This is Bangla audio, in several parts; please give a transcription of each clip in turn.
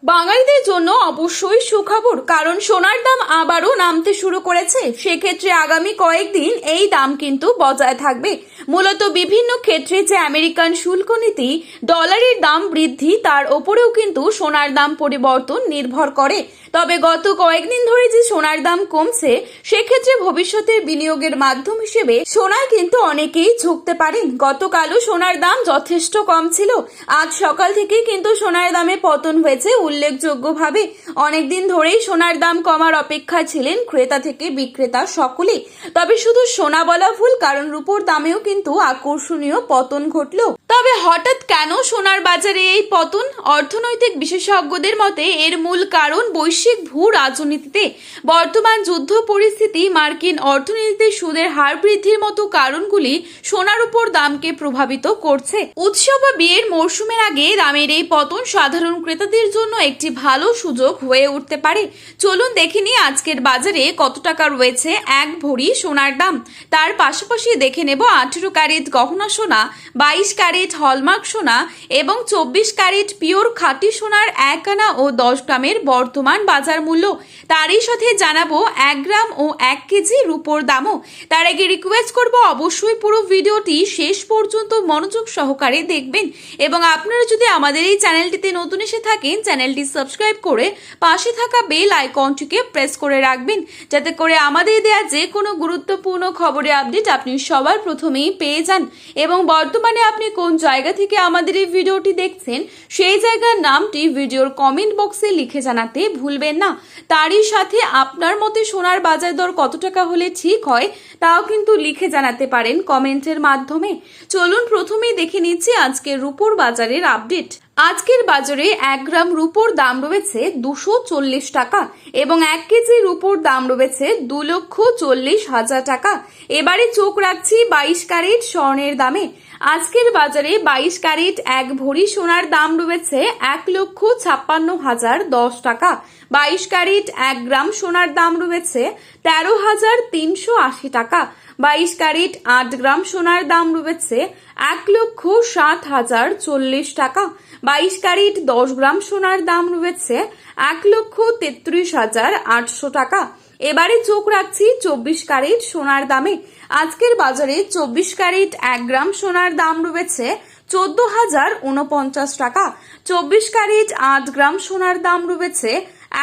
বাঙালিদের জন্য অবশ্যই সুখবর, কারণ সোনার দাম আবারও নামতে শুরু করেছে। সেক্ষেত্রে আগামী কয়েকদিন এই দাম কিন্তু বজায় থাকবে। মূলত বিভিন্ন ক্ষেত্রে যে আমেরিকান শুল্ক নীতি, ডলারের দাম বৃদ্ধি, তার ওপরেও কিন্তু সোনার দাম পরিবর্তন নির্ভর করে। তবে গত কয়েকদিন ধরে যে সোনার দাম কমছে, সেক্ষেত্রে ভবিষ্যতের বিনিয়োগের মাধ্যম হিসেবে সোনায় কিন্তু অনেকেই ঝুঁকতে পারেন। গতকালও সোনার দাম যথেষ্ট কম ছিল। আজ সকাল থেকেই কিন্তু সোনার দামে পতন হয়েছে উল্লেখযোগ্যভাবে। অনেকদিন ধরেই সোনার দাম কমার অপেক্ষায় ছিলেন ক্রেতা থেকে বিক্রেতা সকলেই। তবে শুধু সোনা বলা ভুল, কারণ রূপোর দামেও কিন্তু আকর্ষণীয় পতন ঘটলো। তবে হঠাৎ কেন সোনার বাজারে এই পতন? অর্থনৈতিক বিশেষজ্ঞদের মতে এর মূল কারণ বৈশ্বিক ভূ রাজনীতিতে বর্তমান যুদ্ধ পরিস্থিতি, মার্কিন অর্থনীতিতে সুদের হার বৃদ্ধির মতো কারণগুলি সোনার উপর দামকে প্রভাবিত করছে। উৎসব বা বিয়ের মরশুমের আগে দামের এই পতন সাধারণ ক্রেতাদের জন্য একটি ভালো সুযোগ হয়ে উঠতে পারে। চলুন দেখে নিই আজকের বাজারে কত টাকা রয়েছে এক ভরি সোনার দাম। তার পাশাপাশি দেখে নেব 18 ক্যারেট গহনা সোনা, 22 ক্যারেট হলমার্ক সোনা এবং 24 ক্যারেট পিওর খাঁটি সোনার 1 আনা ও 10 গ্রামের বর্তমান বাজার মূল্য। তারই সাথে জানাবো 1 গ্রাম ও 1 কেজি রূপোর দামও। তার আগে রিকোয়েস্ট করব অবশ্যই পুরো ভিডিওটি শেষ পর্যন্ত মনোযোগ সহকারে দেখবেন, এবং আপনারা যদি আমাদের এই চ্যানেলটিতে নতুন এসে থাকেন, চ্যানেলটি সাবস্ক্রাইব করে পাশে থাকা বেল আইকনটিকে প্রেস করে রাখবেন, যাতে করে আমাদের দেয়া যে কোনো গুরুত্বপূর্ণ খবরের আপডেট আপনি সবার প্রথমেই পেয়ে যান। এবং বর্তমানে আপনি কোন জায়গা থেকে আমাদের এই ভিডিওটি দেখছেন, সেই জায়গার নামটি ভিডিওর কমেন্ট বক্সে লিখে জানাতে ভুলবেন না। তারই সাথে আপনার মতে সোনার বাজার দর কত টাকা হলে ঠিক হয়, তাও কিন্তু লিখে জানাতে পারেন কমেন্টের মাধ্যমে। চলুন প্রথমেই দেখে নিচ্ছি আজকের রূপোর বাজারের আপডেট। আজকের বাজারে 1 গ্রাম রূপোর দাম রয়েছে 240 টাকা এবং 1 কেজি রূপোর দাম রয়েছে 2,40,000 টাকা। এবারে চোখ রাখছি 22 ক্যারেট স্বর্ণের দামে। আজকের বাজারে 22 ক্যারেট 1 ভরি সোনার দাম রয়েছে 1,56,010 টাকা। 22 ক্যারেট 1 গ্রাম সোনার দাম রয়েছে 13,380 টাকা। 22 ক্যারেট 8 গ্রাম সোনার দাম রয়েছে 1,60,040 টাকা। 22 ক্যারেট 10 গ্রাম সোনার দাম রয়েছে 1,33,800 টাকা। এবারে চোখ রাখছি 24 ক্যারেট সোনার দামে। আজকের বাজারে 24 ক্যারেট 1 গ্রাম সোনার দাম রয়েছে 14,049 টাকা। 24 ক্যারেট 8 গ্রাম সোনার দাম রয়েছে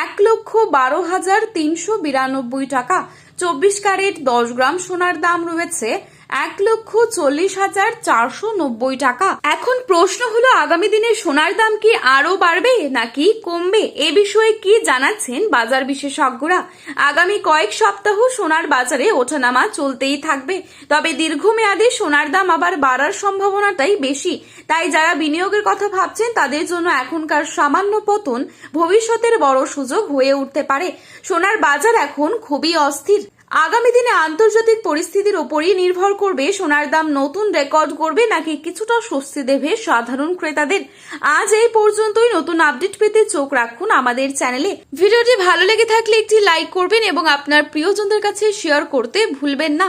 1,12,392 টাকা। 24 ক্যারেট 10 গ্রাম সোনার দাম রয়েছে 1,40,490 টাকা। এখন প্রশ্ন হলো, আগামী দিনে সোনার দাম কি আরো বাড়বে নাকি কমবে? এ বিষয়ে কি জানাচ্ছেন বাজার বিশেষজ্ঞরা? আগামী কয়েক সপ্তাহ সোনার বাজারে ওঠানামা চলতেই থাকবে, তবে দীর্ঘমেয়াদে সোনার দাম আবার বাড়ার সম্ভাবনাটাই বেশি। তাই যারা বিনিয়োগের কথা ভাবছেন, তাদের জন্য এখনকার সামান্য পতন ভবিষ্যতের বড় সুযোগ হয়ে উঠতে পারে। সোনার বাজার এখন খুবই অস্থির। আগামী দিনে আন্তর্জাতিক পরিস্থিতির উপরই নির্ভর করবে সোনার দাম নতুন রেকর্ড করবে নাকি কিছুটা স্বস্তি দেবে সাধারণ ক্রেতাদের। আজ এই পর্যন্তই। নতুন আপডেট পেতে চোখ রাখুন আমাদের চ্যানেলে। ভিডিওটি ভালো লেগে থাকলে একটি লাইক করবেন এবং আপনার প্রিয়জনদের কাছে শেয়ার করতে ভুলবেন না।